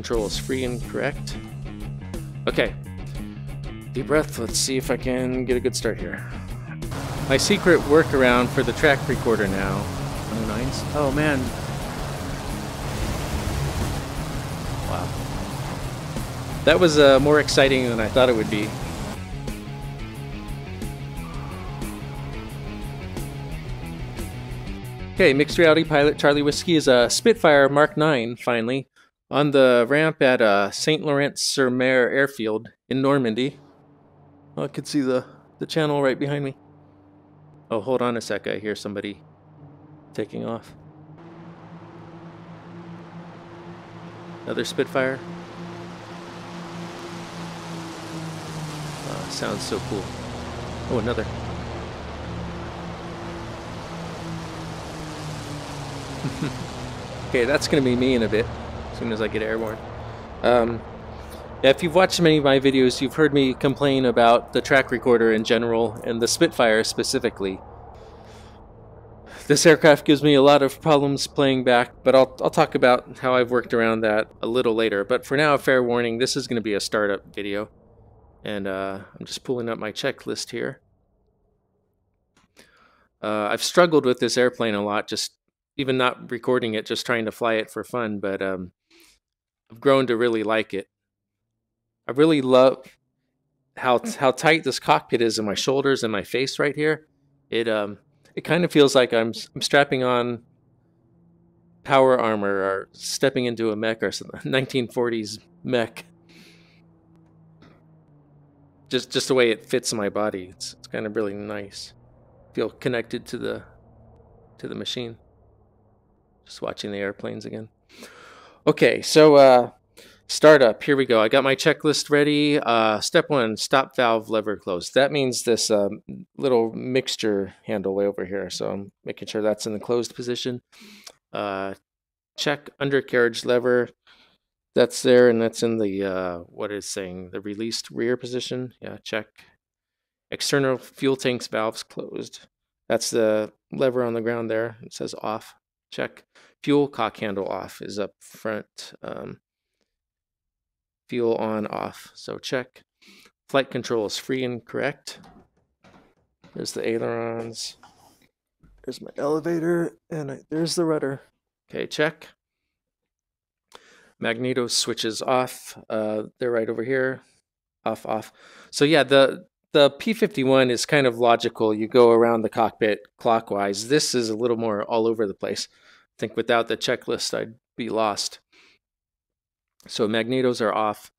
Control is free and correct. Okay. Deep breath. Let's see if I can get a good start here. My secret workaround for the track recorder now. 109s. Oh man. Wow. That was more exciting than I thought it would be. Okay, mixed reality pilot Charlie Whiskey is a Spitfire Mark 9 finally on the ramp at St. Laurent-sur-Mer airfield in Normandy. Oh, I can see the channel right behind me. Oh, hold on a sec. I hear somebody taking off. Another Spitfire. Sounds so cool. Oh, another. Okay, that's going to be me in a bit, as soon as I get airborne. Yeah, if you've watched many of my videos, you've heard me complain about the track recorder in general, and the Spitfire specifically. This aircraft gives me a lot of problems playing back, but I'll talk about how I've worked around that a little later. But for now, fair warning, this is going to be a startup video. And I'm just pulling up my checklist here. I've struggled with this airplane a lot, just even not recording it, just trying to fly it for fun, but I've grown to really like it. I really love how tight this cockpit is in my shoulders and my face right here. It kind of feels like I'm strapping on power armor or stepping into a mech or something, 1940s mech. Just the way it fits my body, it's kind of really nice. Feel connected to the machine. Just watching the airplanes again. Okay, so startup. Here we go. I got my checklist ready. Step 1: stop valve lever closed. That means this little mixture handle way over here. So I'm making sure that's in the closed position. Check undercarriage lever. That's there, and that's in the, what is saying, the released rear position. Yeah, check. External fuel tanks valves closed. That's the lever on the ground there. It says off. Check. Fuel cock handle off is up front. Fuel on off. So check. Flight control is free and correct. There's the ailerons. There's my elevator, and there's the rudder. Okay, check. Magneto switches off. They're right over here. Off, off. So yeah, the P-51 is kind of logical. You go around the cockpit clockwise. This is a little more all over the place. I think without the checklist, I'd be lost. So magnetos are off.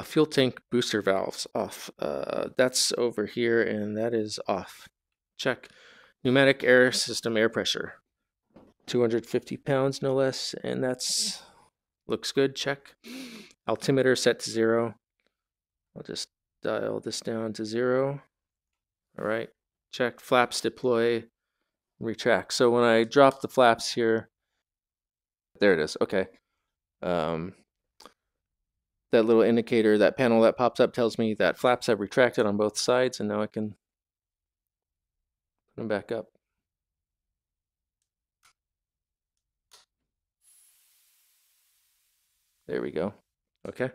Fuel tank booster valves off. That's over here, and that is off. Check. Pneumatic air system air pressure. 250 pounds, no less, and that's... looks good. Check. Altimeter set to 0. I'll just dial this down to 0. All right. Check. Flaps deploy. Retract. So when I drop the flaps here, there it is. Okay. That little indicator, that panel that pops up tells me that flaps have retracted on both sides, and now I can put them back up. There we go. Okay.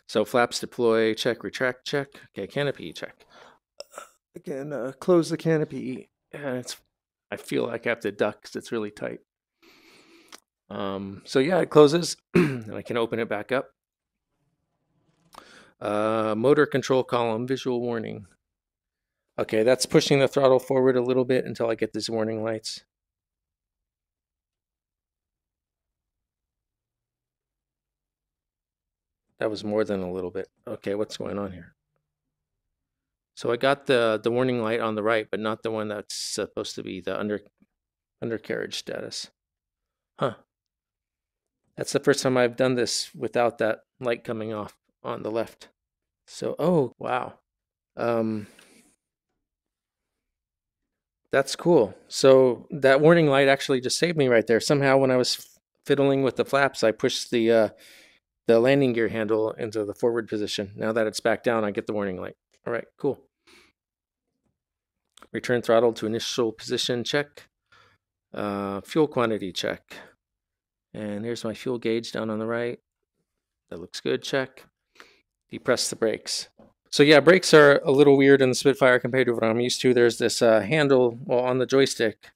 So flaps deploy, check, retract, check. Okay, canopy, check. Again, close the canopy. And I feel like I have to duck because it's really tight. So yeah, it closes, and I can open it back up. Motor control column, visual warning. Okay, that's pushing the throttle forward a little bit until I get these warning lights. That was more than a little bit. Okay, what's going on here? So I got the warning light on the right, but not the one that's supposed to be the undercarriage status. Huh. That's the first time I've done this without that light coming off on the left. So, oh, wow. That's cool. So that warning light actually just saved me right there. Somehow when I was fiddling with the flaps, I pushed the landing gear handle into the forward position. Now that it's back down, I get the warning light. All right, cool. Return throttle to initial position, check. Fuel quantity, check. And here's my fuel gauge down on the right. That looks good, check. Depress the brakes. So yeah, brakes are a little weird in the Spitfire compared to what I'm used to. There's this handle on the joystick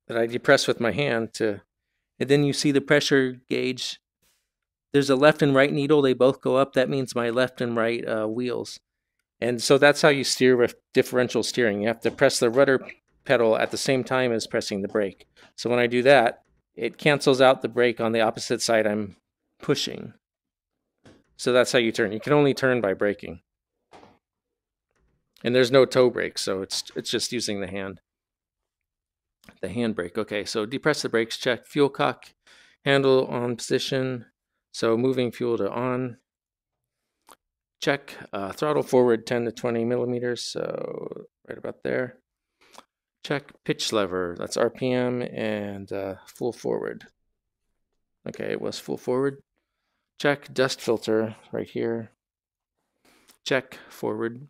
that I depress with my hand and then you see the pressure gauge. There's a left and right needle. They both go up. That means my left and right wheels. And so that's how you steer with differential steering. You have to press the rudder pedal at the same time as pressing the brake. So when I do that, it cancels out the brake on the opposite side I'm pushing. So that's how you turn. You can only turn by braking. And there's no toe brake, so it's just using the hand. The hand brake. Okay, so depress the brakes, check. Fuel cock, handle on position. So moving fuel to on. Check. Throttle forward 10 to 20 millimeters, so right about there. Check. Pitch lever, that's RPM, and full forward. Okay, it was full forward. Check. Dust filter right here. Check. Forward.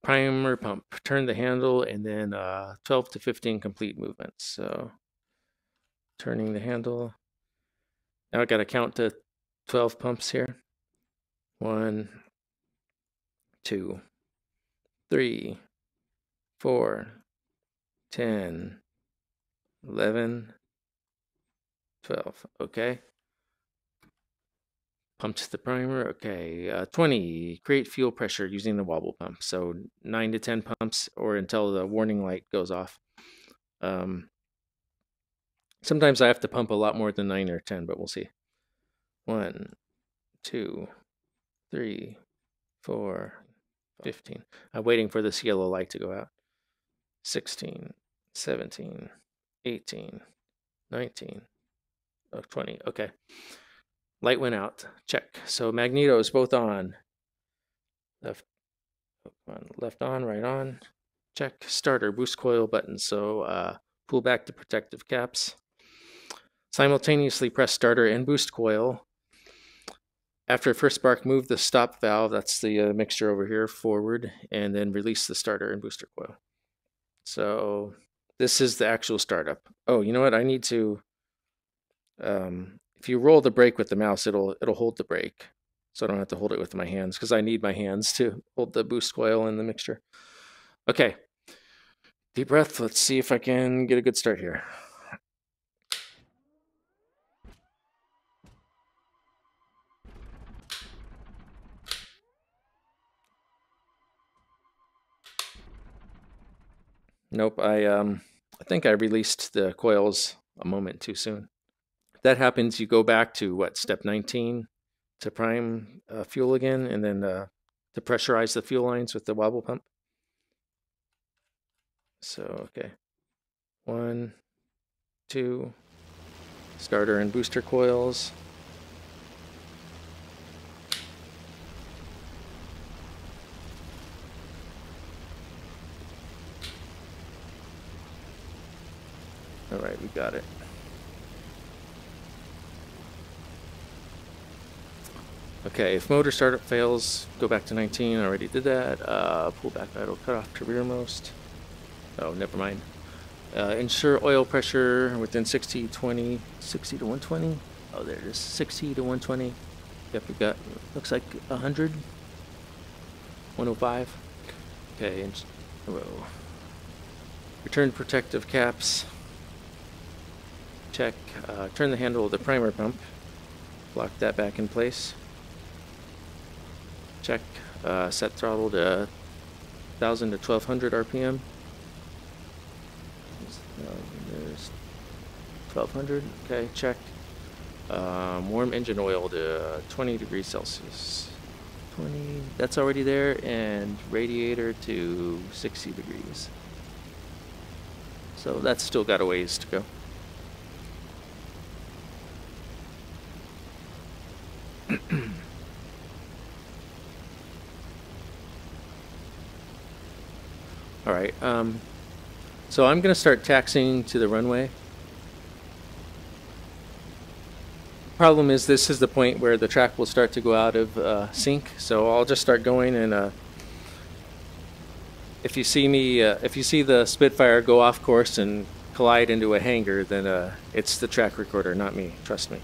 Primer pump. Turn the handle and then 12 to 15 complete movements. So turning the handle. Now I got to count to 12 pumps here. 1, 2, 3, 4, 10, 11, 12. Okay. Pumped the primer. Okay. 20. Create fuel pressure using the wobble pump. So 9 to 10 pumps or until the warning light goes off. Sometimes I have to pump a lot more than 9 or 10, but we'll see. 1, 2, 3, 4, 15. I'm waiting for this yellow light to go out. 16, 17, 18, 19, 20. Okay. Light went out. Check. So magnetos both on. Left on, right on. Check. Starter, boost coil button. So pull back the protective caps. Simultaneously press starter and boost coil. After first spark, move the stop valve, that's the mixture over here, forward, and then release the starter and booster coil. So this is the actual startup. Oh, you know what? I need to, if you roll the brake with the mouse, it'll hold the brake. So I don't have to hold it with my hands because I need my hands to hold the boost coil and the mixture. Okay, deep breath. Let's see if I can get a good start here. Nope, I think I released the coils a moment too soon. If that happens, you go back to what, step 19 to prime fuel again, and then to pressurize the fuel lines with the wobble pump. So, okay. 1, 2, starter and booster coils. All right, we got it. Okay, if motor startup fails, go back to 19. I already did that. Pull back idle cutoff to rearmost. Oh, never mind. Ensure oil pressure within 60 to 120. Oh, there it is. 60 to 120. Yep, we got, looks like 100. 105. Okay, whoa. Return protective caps. Check. Turn the handle of the primer pump. Lock that back in place. Check. Set throttle to 1000 to 1200 RPM. There's 1200. Okay, check. Warm engine oil to 20 degrees Celsius. 20. That's already there. And radiator to 60 degrees. So that's still got a ways to go. All right, so I'm going to start taxiing to the runway. Problem is, this is the point where the track will start to go out of sync. So I'll just start going, and if you see me, if you see the Spitfire go off course and collide into a hangar, then it's the track recorder, not me. Trust me.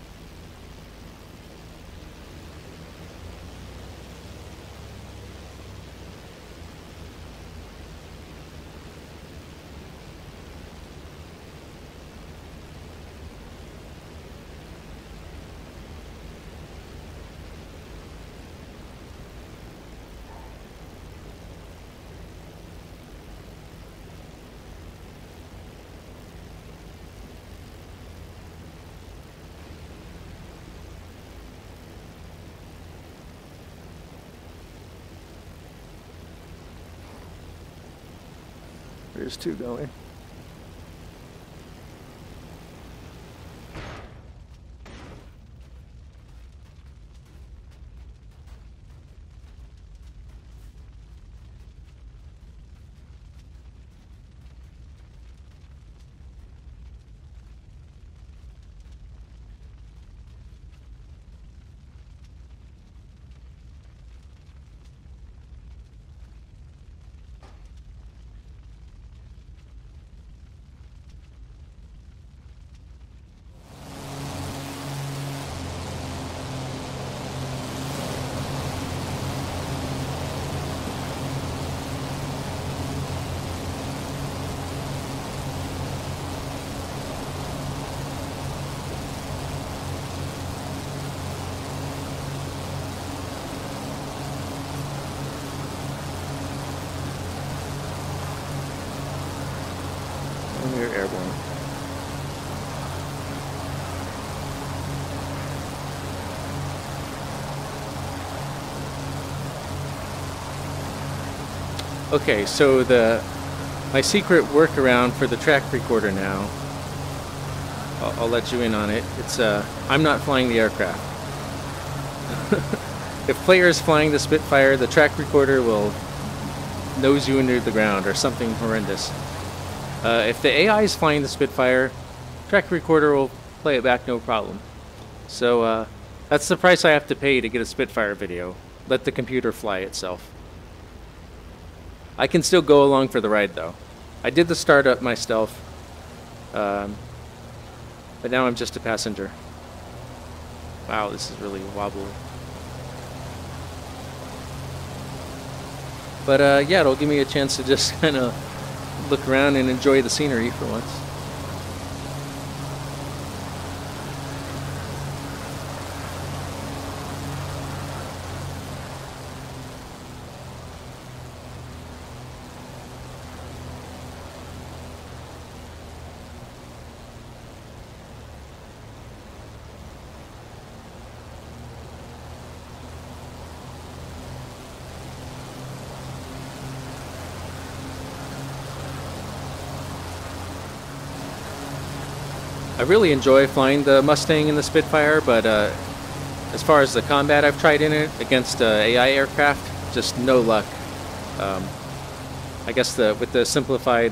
There's two going. And we're airborne. Okay, so my secret workaround for the track recorder now, I'll let you in on it. It's I'm not flying the aircraft. If player is flying the Spitfire, the track recorder will nose you into the ground or something horrendous. If the AI is flying the Spitfire, track recorder will play it back no problem. So that's the price I have to pay to get a Spitfire video. Let the computer fly itself. I can still go along for the ride though. I did the startup myself, but now I'm just a passenger. Wow, this is really wobbly. But yeah, it'll give me a chance to just kind of look around and enjoy the scenery for once. I really enjoy flying the Mustang and the Spitfire, but as far as the combat I've tried in it against AI aircraft, just no luck. I guess with the simplified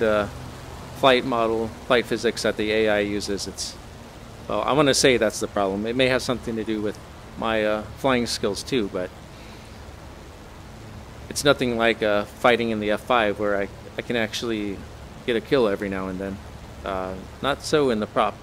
flight physics that the AI uses, well, I want to say that's the problem. It may have something to do with my flying skills too, but it's nothing like fighting in the F5 where I can actually get a kill every now and then. Not so in the props.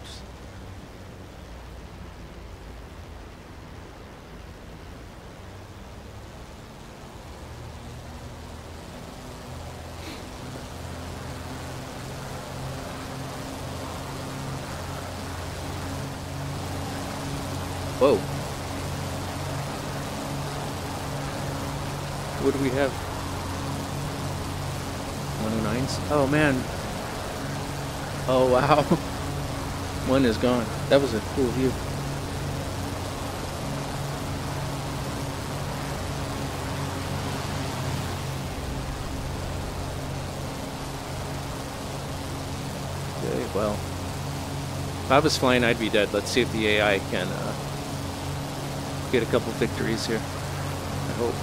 Whoa. What do we have? 109s? Oh man. Oh wow. One is gone. That was a cool view. Okay, well. If I was flying, I'd be dead. Let's see if the AI can get a couple victories here. I hope.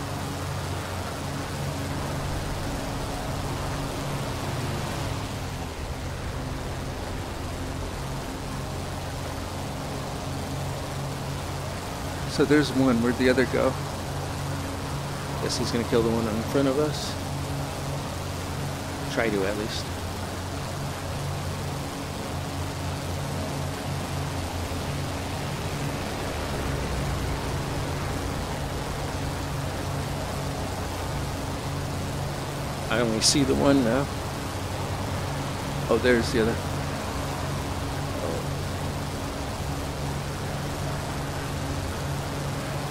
So there's one. Where'd the other go? Guess he's gonna kill the one in front of us. Try to, at least. I only see the one now. Oh, there's the other. Oh.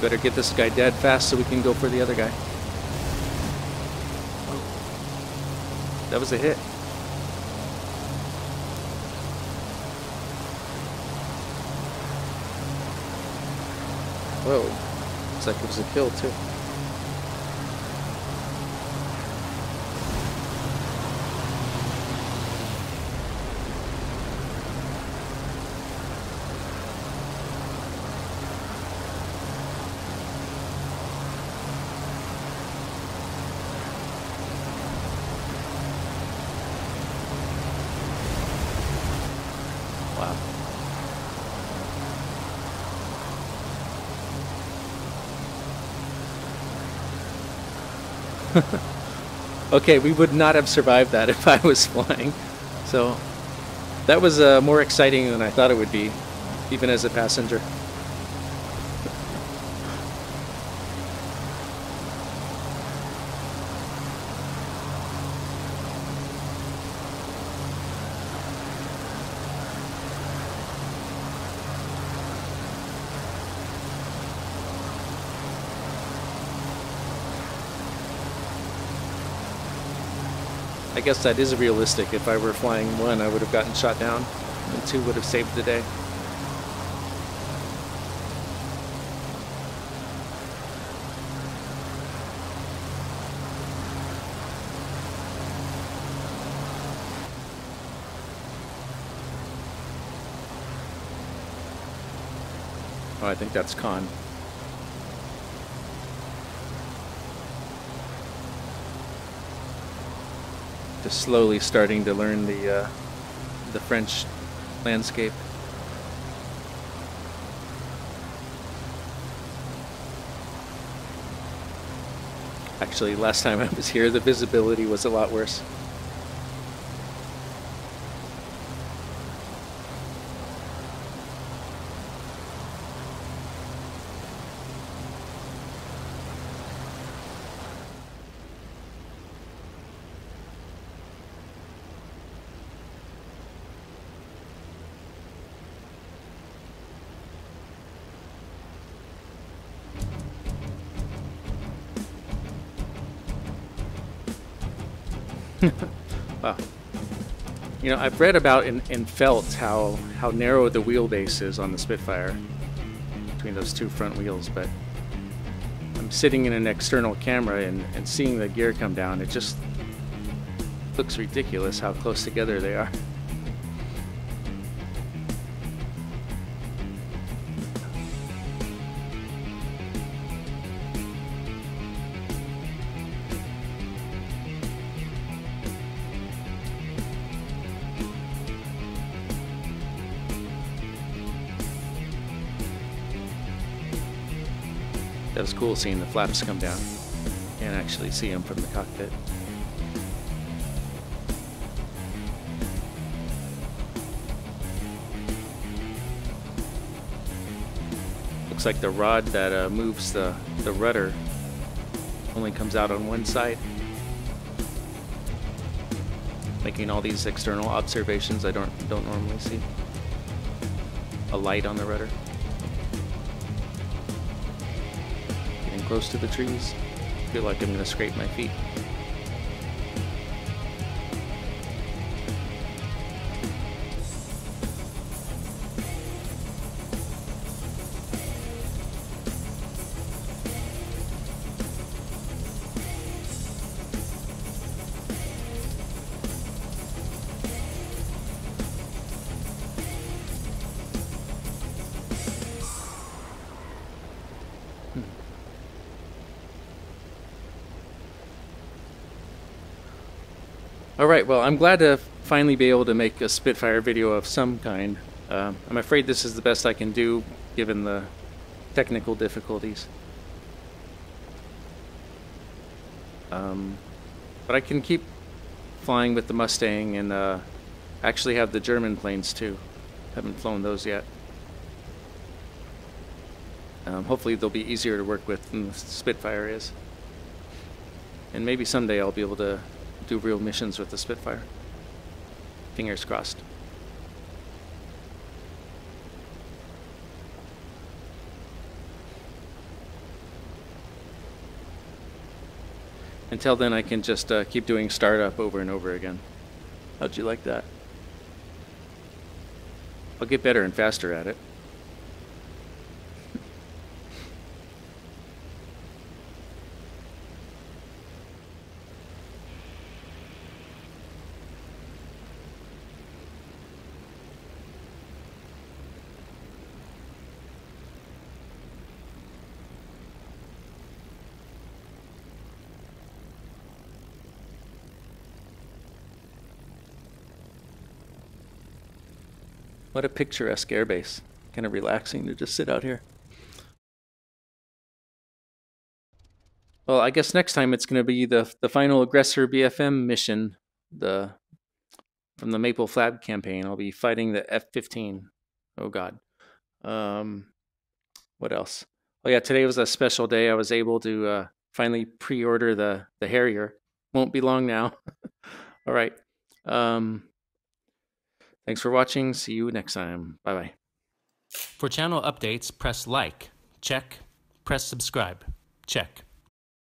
Better get this guy dead fast so we can go for the other guy. Oh. That was a hit. Whoa. Looks like it was a kill too. Wow. Okay, we would not have survived that if I was flying. So that was more exciting than I thought it would be, even as a passenger. I guess that is realistic. If I were flying one, I would have gotten shot down, and two would have saved the day. Oh, I think that's Khan. Just slowly starting to learn the French landscape. Actually, last time I was here, the visibility was a lot worse. Wow. You know, I've read about and felt how narrow the wheelbase is on the Spitfire between those two front wheels, but I'm sitting in an external camera and seeing the gear come down. It just looks ridiculous how close together they are. That was cool seeing the flaps come down and actually see them from the cockpit. Looks like the rod that moves the rudder only comes out on one side. Making all these external observations I don't normally see. A light on the rudder. Close to the trees. I feel like I'm going to scrape my feet. Alright, well, I'm glad to finally be able to make a Spitfire video of some kind. I'm afraid this is the best I can do, given the technical difficulties. But I can keep flying with the Mustang and actually have the German planes too. Haven't flown those yet. Hopefully they'll be easier to work with than the Spitfire is. And maybe someday I'll be able to do real missions with the Spitfire. Fingers crossed. Until then, I can just keep doing startup over and over again. How'd you like that? I'll get better and faster at it. What a picturesque airbase. Kind of relaxing to just sit out here. Well, I guess next time it's going to be the final Aggressor BFM mission, from the Maple Flag campaign. I'll be fighting the F-15. Oh God. What else? Oh yeah, today was a special day. I was able to finally pre-order the Harrier. Won't be long now. All right. Thanks for watching. See you next time. Bye-bye. For channel updates, press like. Check. Press subscribe. Check.